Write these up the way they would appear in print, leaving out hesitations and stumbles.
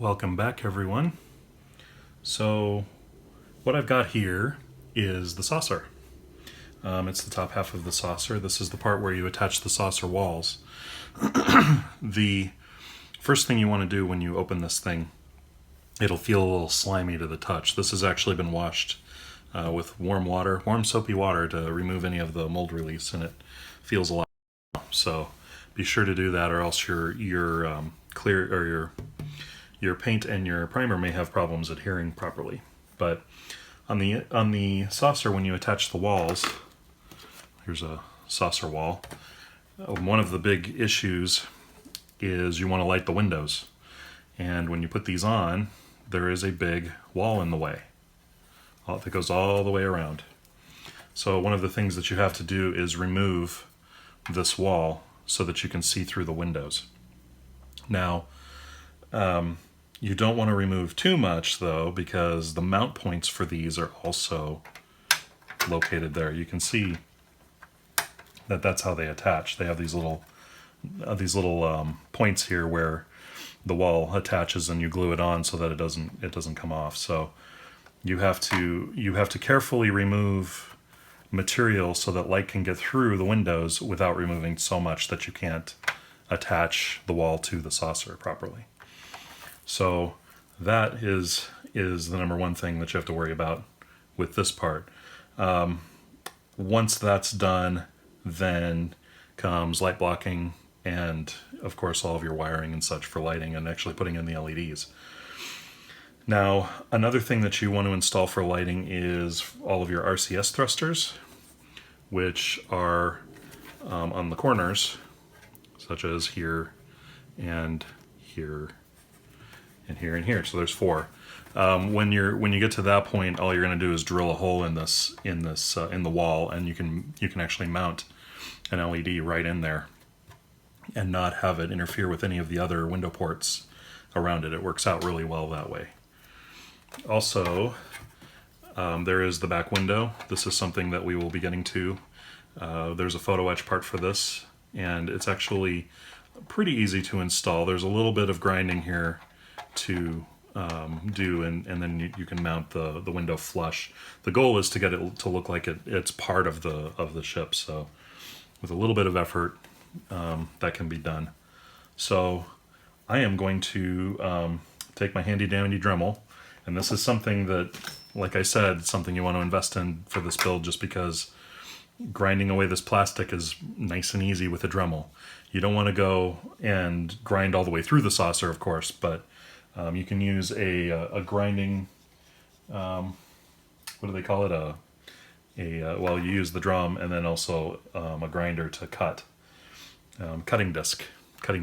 Welcome back, everyone. So what I've got here is the saucer. It's the top half of the saucer. This is the part where you attach the saucer walls. The first thing you want to do when you open this thing, it'll feel a little slimy to the touch. This has actually been washed with warm water, warm soapy water, to remove any of the mold release, and it feels a lot. So be sure to do that, or else your clear or your paint and your primer may have problems adhering properly. But on the saucer, when you attach the walls, here's a saucer wall. One of the big issues is you want to light the windows, and when you put these on, there is a big wall in the way that goes all the way around. So one of the things that you have to do is remove this wall so that you can see through the windows. Now, you don't want to remove too much, though, because the mount points for these are also located there. You can see that that's how they attach. They have these little points here where the wall attaches, and you glue it on so that it doesn't come off. So you have to carefully remove material so that light can get through the windows without removing so much that you can't attach the wall to the saucer properly. So that is the number one thing that you have to worry about with this part. Once that's done, then comes light blocking and, of course, all of your wiring and such for lighting and actually putting in the LEDs. Now, another thing that you want to install for lighting is all of your RCS thrusters, which are on the corners, such as here and here and here and here. So there's 4. When you get to that point, all you're going to do is drill a hole in the wall, and you can actually mount an LED right in there and not have it interfere with any of the other window ports around it. It works out really well that way. Also, there is the back window. This is something that we will be getting to. There's a photo etch part for this, and it's actually pretty easy to install. There's a little bit of grinding here to do, and then you can mount the window flush. The goal is to get it to look like it's part of the ship. So with a little bit of effort, that can be done. So I am going to take my handy dandy Dremel, and this is something that, like I said, something you want to invest in for this build, just because grinding away this plastic is nice and easy with a Dremel. You don't want to go and grind all the way through the saucer, of course, but you can use a grinding, what do they call it? Well, you use the drum and then also a grinder to cut, cutting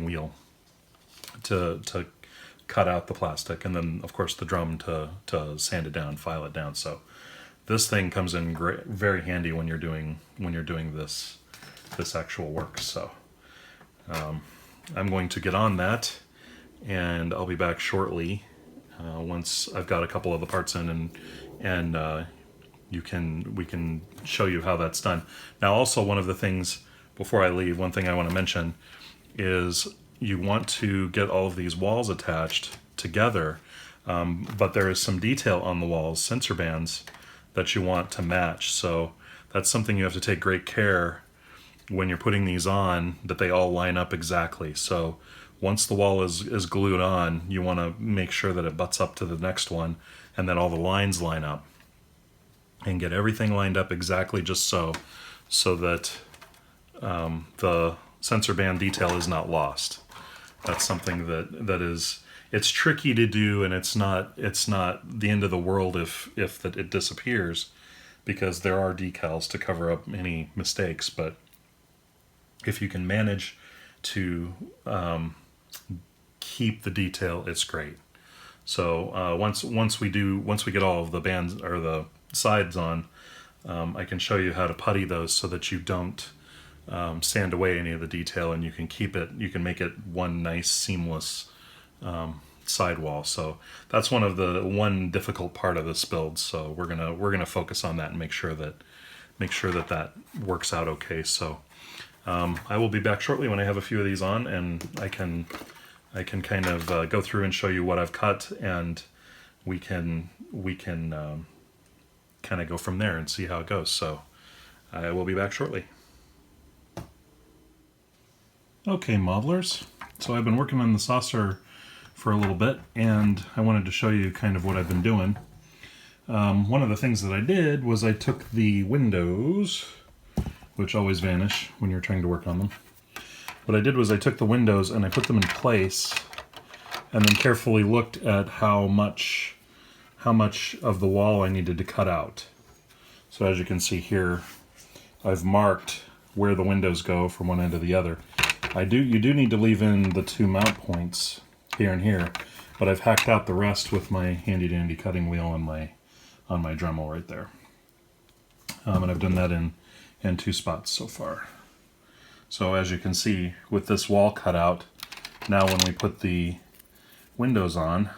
wheel to cut out the plastic, and then of course the drum to sand it down, file it down. So this thing comes in very handy when you're doing this actual work. So I'm going to get on that, and I'll be back shortly once I've got a couple of the parts in, and we can show you how that's done. Now, also, one of the things before I leave, one thing I want to mention is you want to get all of these walls attached together, but there is some detail on the walls, sensor bands, that you want to match. So that's something you have to take great care when you're putting these on, that they all line up exactly. So once the wall is glued on, you want to make sure that it butts up to the next one, and then all the lines line up, and get everything lined up exactly, just so that the sensor band detail is not lost. That's something that is, it's tricky to do, and it's not the end of the world if it disappears, because there are decals to cover up any mistakes. But if you can manage to keep the detail, it's great. So once we get all of the bands or the sides on, I can show you how to putty those so that you don't sand away any of the detail, and you can make it one nice seamless sidewall. So that's one difficult part of this build. So we're gonna focus on that and make sure that works out okay. So I will be back shortly when I have a few of these on, and I can I can kind of go through and show you what I've cut, and we can kind of go from there and see how it goes. So I will be back shortly. Okay, modelers. So I've been working on the saucer for a little bit, and I wanted to show you kind of what I've been doing. One of the things that I did was I took the windows, which always vanish when you're trying to work on them. What I did was I took the windows and I put them in place, and then carefully looked at how much of the wall I needed to cut out. So as you can see here, I've marked where the windows go from one end to the other. You do need to leave in the 2 mount points here and here, but I've hacked out the rest with my handy dandy cutting wheel on my Dremel right there. And I've done that in 2 spots so far. So as you can see, with this wall cut out, now when we put the windows on,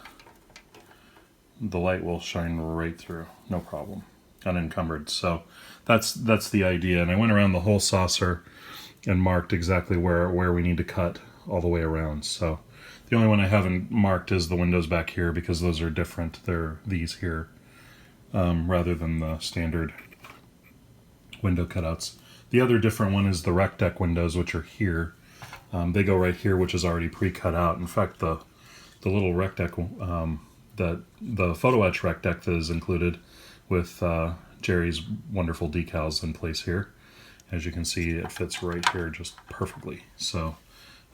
the light will shine right through, no problem, unencumbered. So that's the idea. And I went around the whole saucer and marked exactly where we need to cut all the way around. So the only one I haven't marked is the windows back here, because those are different. They're these here rather than the standard window cutouts. The other different one is the rec deck windows, which are here. They go right here, which is already pre-cut out. In fact, the little rec deck, the photo etch rec deck that is included with Jerry's wonderful decals in place here. As you can see, it fits right here just perfectly. So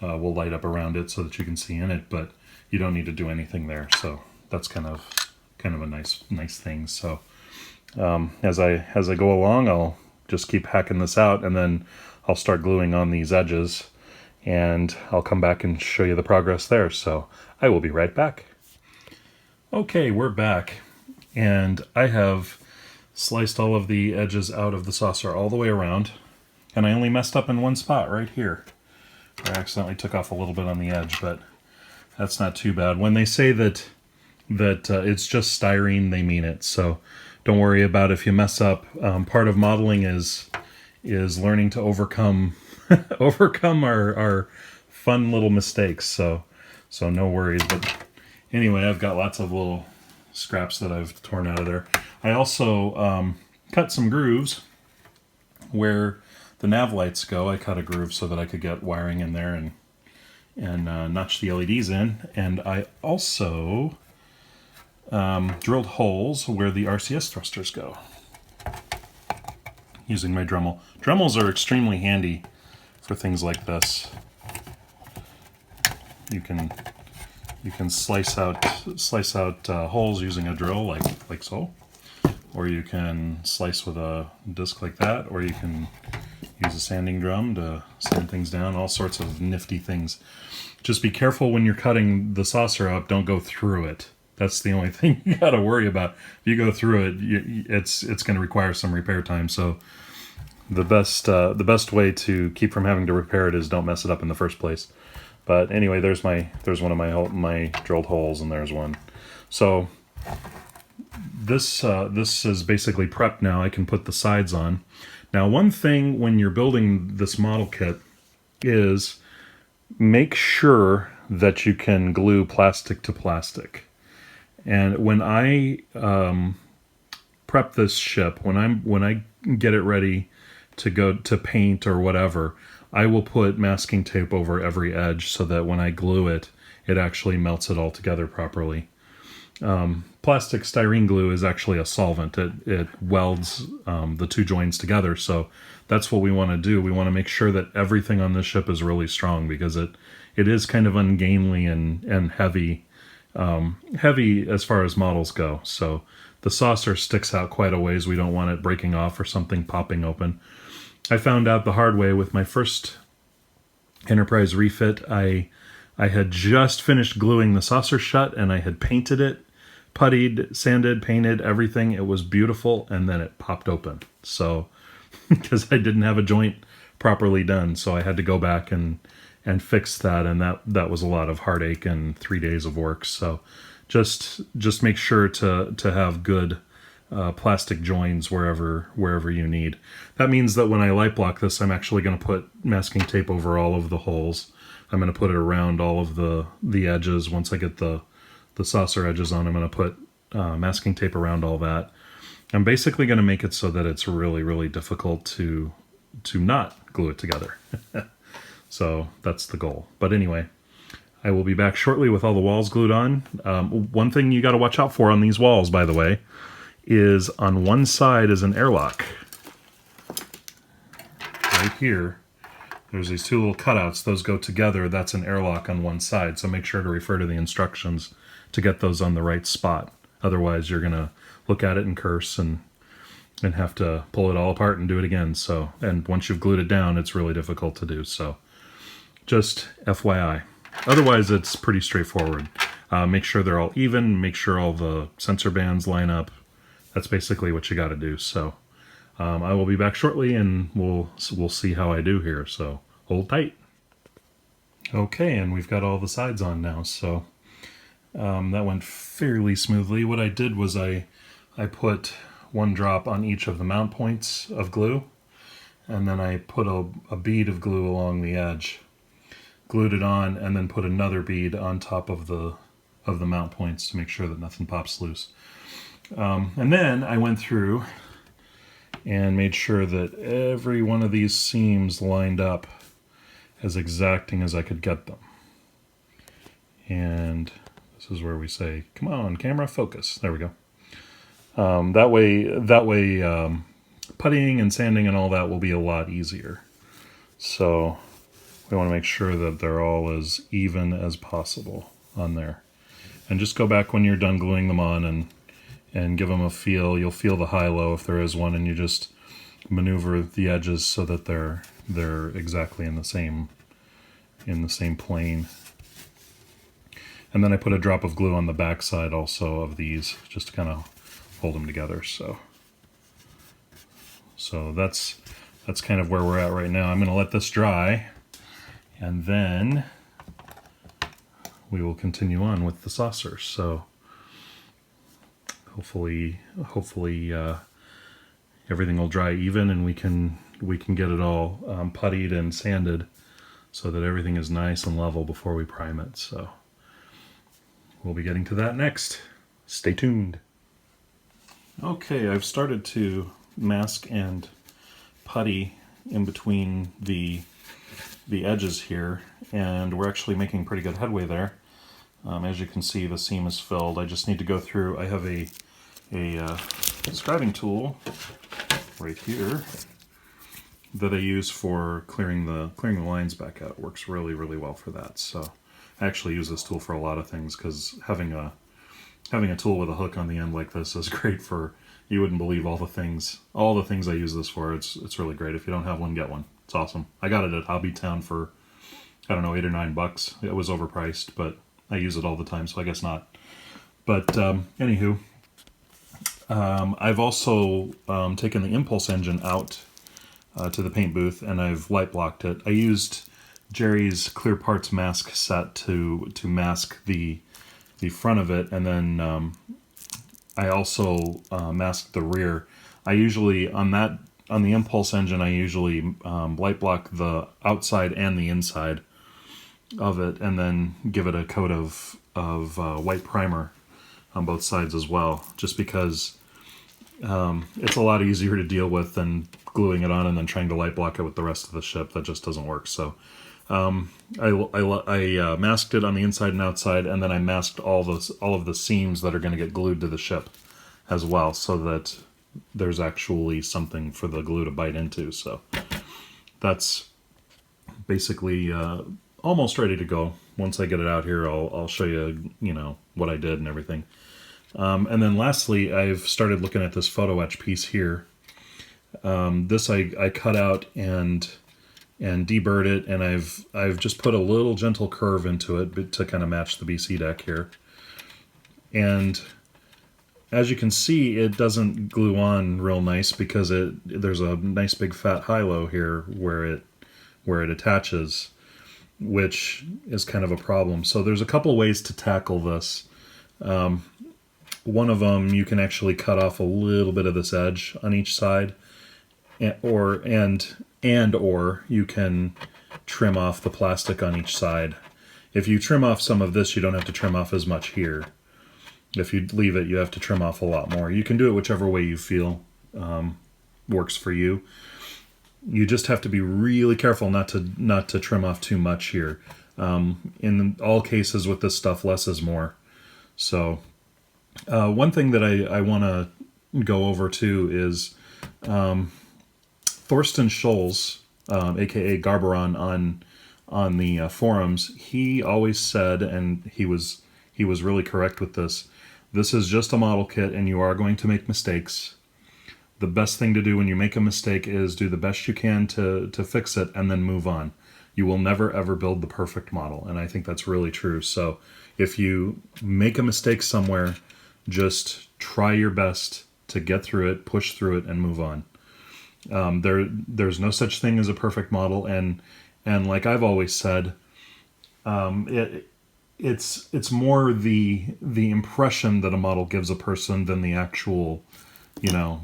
we'll light up around it so that you can see in it, but you don't need to do anything there. So that's kind of a nice thing. So as I go along, I'll just keep hacking this out, and then I'll start gluing on these edges, and I'll come back and show you the progress there. So I will be right back. Okay, we're back, and I have sliced all of the edges out of the saucer all the way around, and I only messed up in one spot right here. I accidentally took off a little bit on the edge, but that's not too bad. When they say that it's just styrene, they mean it. So don't worry about if you mess up. Part of modeling is learning to overcome our fun little mistakes. So no worries. But anyway, I've got lots of little scraps that I've torn out of there. I also cut some grooves where the nav lights go. I cut a groove so that I could get wiring in there and notch the LEDs in. And I also drilled holes where the RCS thrusters go using my Dremel. Dremels are extremely handy for things like this. You can slice out holes using a drill like so, or you can slice with a disc like that, or you can use a sanding drum to sand things down. All sorts of nifty things. Just be careful when you're cutting the saucer up. Don't go through it. That's the only thing you got to worry about. If you go through it, it's going to require some repair time. So the best way to keep from having to repair it is don't mess it up in the first place. But anyway, there's one of my drilled holes, and there's one. So this is basically prepped now. I can put the sides on. Now, one thing when you're building this model kit is make sure that you can glue plastic to plastic. And when I prep this ship, when I get it ready to go to paint or whatever, I will put masking tape over every edge so that when I glue it, it actually melts it all together properly. Plastic styrene glue is actually a solvent. It welds the 2 joins together, so that's what we want to do. We want to make sure that everything on this ship is really strong, because it is kind of ungainly and heavy as far as models go. So the saucer sticks out quite a ways. We don't want it breaking off or something popping open. I found out the hard way with my first Enterprise refit. I had just finished gluing the saucer shut, and I had painted it, puttied, sanded, painted, everything. It was beautiful, and then it popped open. So, because I didn't have a joint properly done, so I had to go back and fix that, and that was a lot of heartache and 3 days of work. So, just make sure to have good plastic joins wherever you need. That means that when I light block this, I'm actually going to put masking tape over all of the holes I'm going to put it around all of the edges. Once I get the saucer edges on, I'm going to put masking tape around all that. I'm basically going to make it so that it's really, really difficult to not glue it together. So that's the goal. But anyway, I will be back shortly with all the walls glued on. One thing you got to watch out for on these walls, by the way, is on one side is an airlock. Right here, there's these two little cutouts. Those go together. That's an airlock on one side. So make sure to refer to the instructions to get those on the right spot. Otherwise, you're going to look at it and curse and have to pull it all apart and do it again. So, and once you've glued it down, it's really difficult to do. So just FYI. Otherwise, it's pretty straightforward. Make sure they're all even. Make sure all the sensor bands line up. That's basically what you got to do. So I will be back shortly, and we'll see how I do here. So hold tight. Okay, and we've got all the sides on now. So that went fairly smoothly. What I did was I put one drop on each of the mount points of glue, and then I put a bead of glue along the edge, glued it on, and then put another bead on top of the mount points to make sure that nothing pops loose. And then I went through and made sure that every one of these seams lined up as exacting as I could get them. And this is where we say, come on, camera, focus. There we go. That way, puttying and sanding and all that will be a lot easier. So we want to make sure that they're all as even as possible on there. And just go back when you're done gluing them on and give them a feel. You'll feel the high-low if there is one, and you just maneuver the edges so that they're exactly in the same plane. And then I put a drop of glue on the back side also of these, just to kind of hold them together. So that's kind of where we're at right now. I'm going to let this dry, and then we will continue on with the saucers. So hopefully everything will dry even, and we can get it all puttied and sanded so that everything is nice and level before we prime it. So we'll be getting to that next. Stay tuned. Okay, I've started to mask and putty in between the edges here, and we're actually making pretty good headway there. As you can see, the seam is filled. I just need to go through. I have a scribing tool right here that I use for clearing the lines back out. It works really, really well for that. So I actually use this tool for a lot of things, because having a tool with a hook on the end like this is great for, you wouldn't believe all the things I use this for. It's really great. If you don't have one, get one. It's awesome. I got it at Hobbytown for, I don't know, $8 or $9. It was overpriced, but I use it all the time, so I guess not. But anywho, I've also taken the impulse engine out to the paint booth, and I've light blocked it. I used Jerry's Clear Parts mask set to mask the front of it, and then I also masked the rear. I usually, on the impulse engine, I usually light block the outside and the inside of it, and then give it a coat of white primer on both sides as well, just because it's a lot easier to deal with than gluing it on and then trying to light block it with the rest of the ship. That just doesn't work. So I masked it on the inside and outside, and then I masked all of the seams that are going to get glued to the ship as well, so that there's actually something for the glue to bite into. So that's basically almost ready to go. Once I get it out here, I'll show you, what I did and everything. And then lastly, I've started looking at this photo etch piece here. This I cut out and deburred it, and I've just put a little gentle curve into it to kind of match the BC deck here. And as you can see, it doesn't glue on real nice because there's a nice big fat high-low here where it attaches, which is kind of a problem. So there's a couple ways to tackle this. One of them, you can actually cut off a little bit of this edge on each side, or you can trim off the plastic on each side. If you trim off some of this, you don't have to trim off as much here. If you leave it, you have to trim off a lot more. You can do it whichever way you feel works for you. You just have to be really careful not to trim off too much here. In all cases with this stuff, less is more. So one thing that I want to go over too is Thorsten Scholl's, aka Garberon on the forums. He always said, and he was really correct with this. This is just a model kit, and you are going to make mistakes. The best thing to do when you make a mistake is do the best you can to fix it, and then move on. You will never ever build the perfect model, and I think that's really true. So if you make a mistake somewhere, just try your best to get through it, push through it, and move on. There's no such thing as a perfect model, and like I've always said, it's more the impression that a model gives a person than the actual,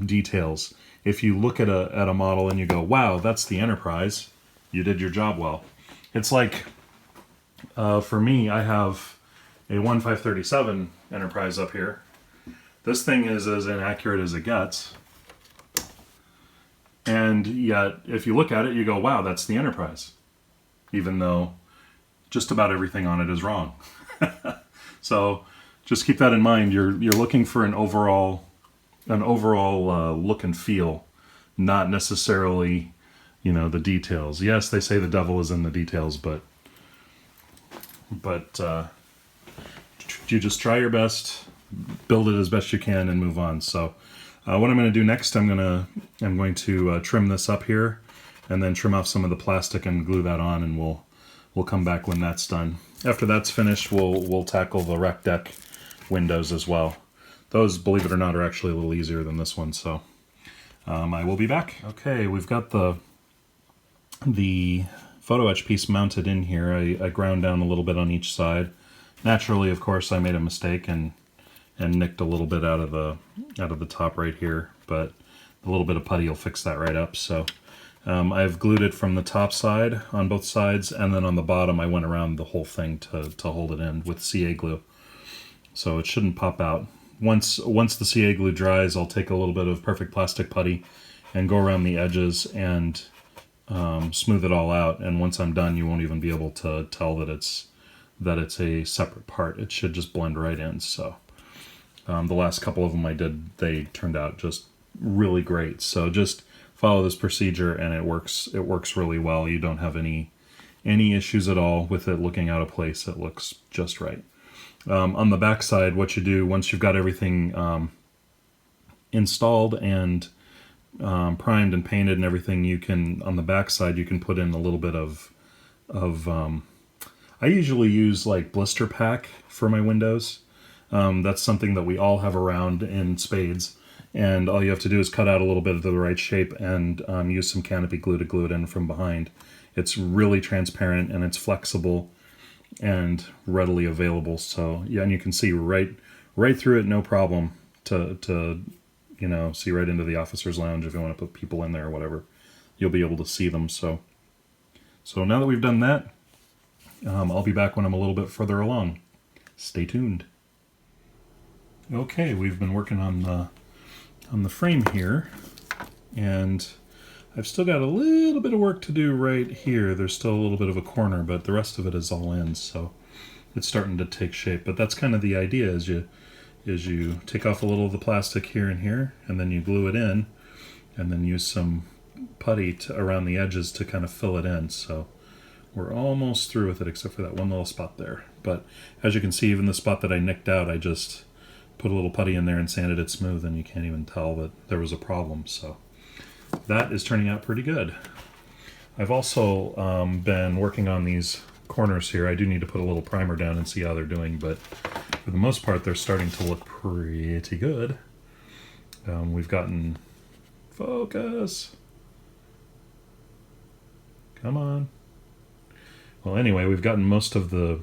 details. If you look at a model and you go, wow, that's the Enterprise, you did your job well. It's like, for me, I have a 1537 Enterprise up here. This thing is as inaccurate as it gets. And yet, if you look at it, you go, wow, that's the Enterprise. Even though just about everything on it is wrong. So just keep that in mind. You're looking for an overall look and feel, not necessarily, the details. Yes, they say the devil is in the details, but you just try your best, build it as best you can, and move on. So what I'm going to do next, I'm going to trim this up here, and then trim off some of the plastic and glue that on, and we'll come back when that's done. After that's finished, we'll tackle the rec deck windows as well. Those, believe it or not, are actually a little easier than this one, so I will be back. Okay, we've got the photo etch piece mounted in here. I ground down a little bit on each side. Naturally, of course, I made a mistake and nicked a little bit out of the top right here, but a little bit of putty will fix that right up. So I've glued it from the top side on both sides, and then on the bottom I went around the whole thing to hold it in with CA glue. So it shouldn't pop out. Once the CA glue dries, I'll take a little bit of perfect plastic putty and go around the edges and smooth it all out. And once I'm done, you won't even be able to tell that it's a separate part. It should just blend right in. So the last couple of them I did, they turned out just really great. So just follow this procedure, and it works really well. You don't have any issues at all with it looking out of place. It looks just right. On the back side, what you do once you've got everything installed and primed and painted and everything, you can, on the back side, you can put in a little bit of I usually use like blister pack for my windows. That's something that we all have around in spades, and all you have to do is cut out a little bit of the right shape and use some canopy glue to glue it in from behind. It's really transparent and it's flexible and readily available. So yeah, and you can see right through it, no problem, to see right into the officer's lounge if you want to put people in there or whatever. You'll be able to see them. So now that we've done that, I'll be back when I'm a little bit further along. Stay tuned. Okay, we've been working on the frame here, and I've still got a little bit of work to do right here. There's still a little bit of a corner, but the rest of it is all in, so it's starting to take shape. But that's kind of the idea, is you take off a little of the plastic here and here, and then you glue it in, and then use some putty around the edges to kind of fill it in. So we're almost through with it, except for that one little spot there. But as you can see, even the spot that I nicked out, I just put a little putty in there and sanded it smooth, and you can't even tell that there was a problem. So that is turning out pretty good. I've also been working on these corners here. I do need to put a little primer down and see how they're doing, but for the most part, they're starting to look pretty good. We've gotten... Focus! Come on. Well, anyway, we've gotten most of the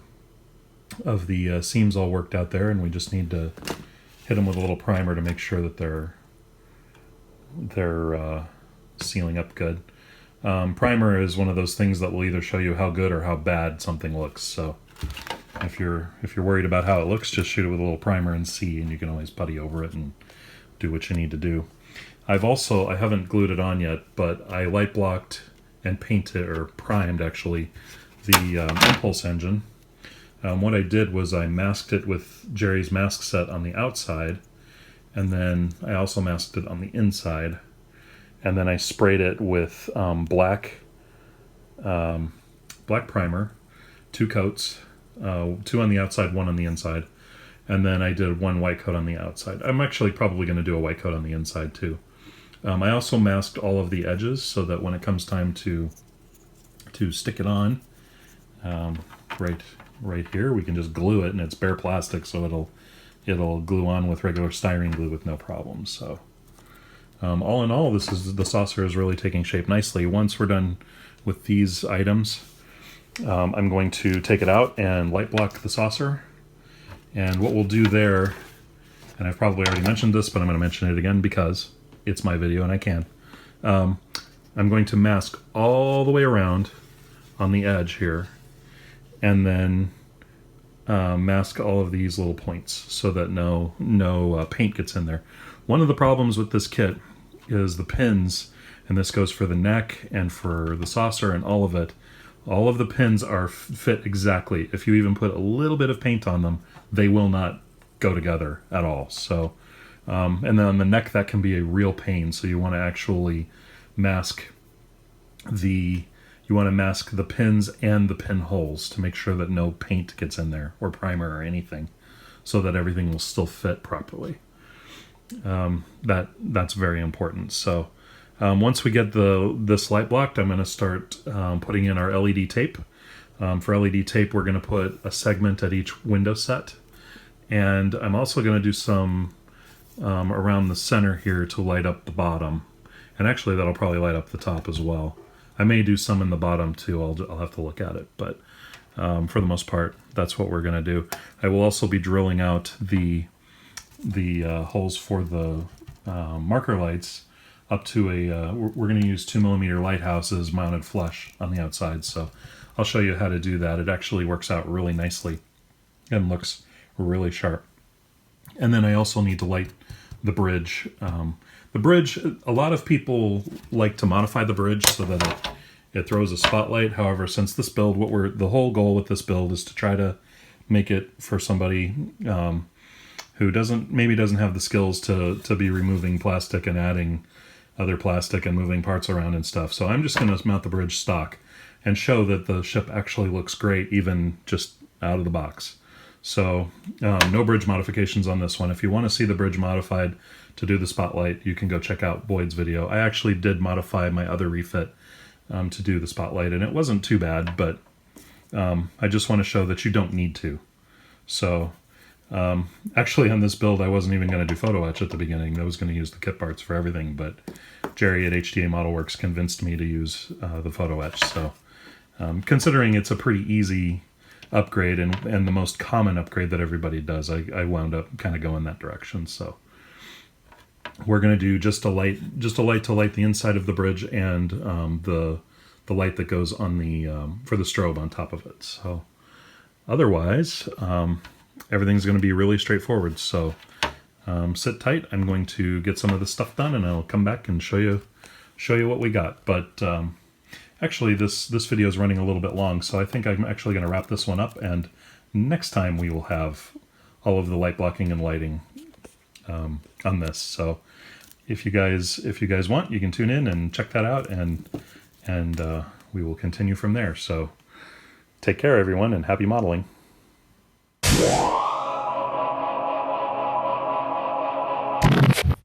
seams all worked out there, and we just need to hit them with a little primer to make sure that they're sealing up good. Primer is one of those things that will either show you how good or how bad something looks. So if you're worried about how it looks, just shoot it with a little primer and see, and you can always putty over it and do what you need to do. I haven't glued it on yet, but I light blocked and painted, or primed actually, the impulse engine. What I did was I masked it with Jerry's mask set on the outside, and then I also masked it on the inside, and then I sprayed it with black primer, 2 coats, 2 on the outside, 1 on the inside, and then I did 1 white coat on the outside. I'm actually probably going to do a white coat on the inside too. I also masked all of the edges so that when it comes time to stick it on, right here, we can just glue it, and it's bare plastic, so it'll glue on with regular styrene glue with no problem. So all in all, the saucer is really taking shape nicely. Once we're done with these items, I'm going to take it out and light block the saucer. And what we'll do there, and I've probably already mentioned this, but I'm going to mention it again because it's my video and I can. I'm going to mask all the way around on the edge here, and then mask all of these little points so that no paint gets in there. One of the problems with this kit is the pins, and this goes for the neck and for the saucer and all of it. All of the pins are fit exactly. If you even put a little bit of paint on them, they will not go together at all. So, and then on the neck, that can be a real pain. So you want to actually mask the pins and the pinholes to make sure that no paint gets in there, or primer or anything, so that everything will still fit properly. That's very important. So once we get this light blocked, I'm going to start putting in our LED tape. For LED tape, we're going to put a segment at each window set, and I'm also going to do some around the center here to light up the bottom, and actually that'll probably light up the top as well. I may do some in the bottom too. I'll have to look at it, but for the most part, that's what we're going to do. I will also be drilling out the holes for the marker lights up to we're going to use 2mm lighthouses mounted flush on the outside. So I'll show you how to do that. It actually works out really nicely and looks really sharp. And then I also need to light the bridge. The bridge, a lot of people like to modify the bridge so that it throws a spotlight. However, since this build, the whole goal with this build is to try to make it for somebody who maybe doesn't have the skills to be removing plastic and adding other plastic and moving parts around and stuff. So I'm just going to mount the bridge stock and show that the ship actually looks great even just out of the box. So no bridge modifications on this one. If you want to see the bridge modified to do the spotlight, you can go check out Boyd's video. I actually did modify my other refit to do the spotlight, and it wasn't too bad, but I just want to show that you don't need to. So actually on this build, I wasn't even going to do photo etch at the beginning. I was going to use the kit parts for everything, but Jerry at HDA Model Works convinced me to use the photo etch. So considering it's a pretty easy upgrade and the most common upgrade that everybody does, I wound up kind of going that direction. So we're going to do just a light to light the inside of the bridge, and the light that goes on the for the strobe on top of it. So otherwise, everything's going to be really straightforward. So sit tight. I'm going to get some of this stuff done, and I'll come back and show you what we got. But actually, this video is running a little bit long, so I think I'm actually going to wrap this one up, and next time we will have all of the light blocking and lighting on this. So if you guys want, you can tune in and check that out, and we will continue from there. So take care, everyone, and happy modeling.